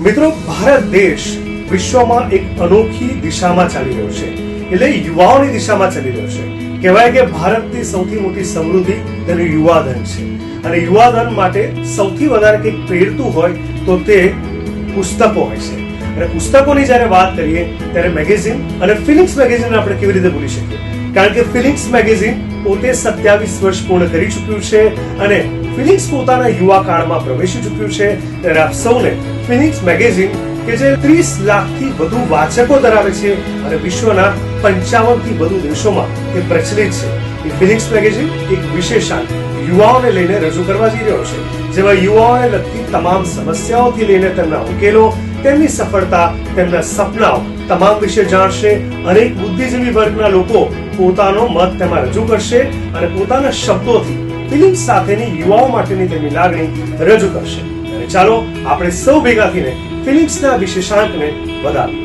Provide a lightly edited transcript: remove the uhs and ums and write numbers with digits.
મિત્રો, ભારત દેશ વિશ્વમાં એક અનોખી દિશામાં ચાલી રહ્યો છે, એટલે યુવાઓની દિશામાં ચાલી રહ્યો છે. કહેવાય કે ભારતની સૌથી મોટી સમૃદ્ધિ તેનું યુવાધન છે, અને યુવાધન માટે સૌથી વધારે કંઈક પ્રેરતું હોય તો તે પુસ્તકો હોય છે. અને પુસ્તકોની જ્યારે વાત કરીએ ત્યારે મેગેઝિન અને ફિલિંગ્સ મેગેઝિન આપણે કેવી રીતે ભૂલી શકીએ, કારણ કે ફિલિંગ્સ મેગેઝિન પોતે 27 વર્ષ પૂર્ણ કરી ચૂક્યું છે અને ફિલિંગ્સ પોતાના યુવા કાળમાં પ્રવેશી ચૂક્યું છે. ત્યારે આપ સૌને ફિલિંગ્સ મેગેઝિન કે જે 30 લાખથી વધુ વાચકો ધરાવે છે અને વિશ્વના 55 થી વધુ દેશોમાં તે પ્રચલિત છે, એ ફિલિંગ્સ મેગેઝિન એક વિશેષાંક યુવાઓને લઈને રજૂ કરવા જઈ રહ્યો છે, જેમાં યુવાઓને લગતી તમામ સમસ્યાઓથી લઈને તેમના ઉકેલો, તેમની સફળતા, તેમના સપનાઓ તમામ વિશે જાણશે. અનેક બુદ્ધિજીવી વર્ગના લોકો પોતાનો મત તેમાં રજૂ કરશે અને પોતાના શબ્દોથી ફિલિંગ્સ સાથેની યુવાઓ માટેની તેમની લાગણી રજૂ કરશે. અને ચાલો આપણે સૌ ભેગા થઈને ફિલિંગ્સના વિશેષાંકને વધારીએ.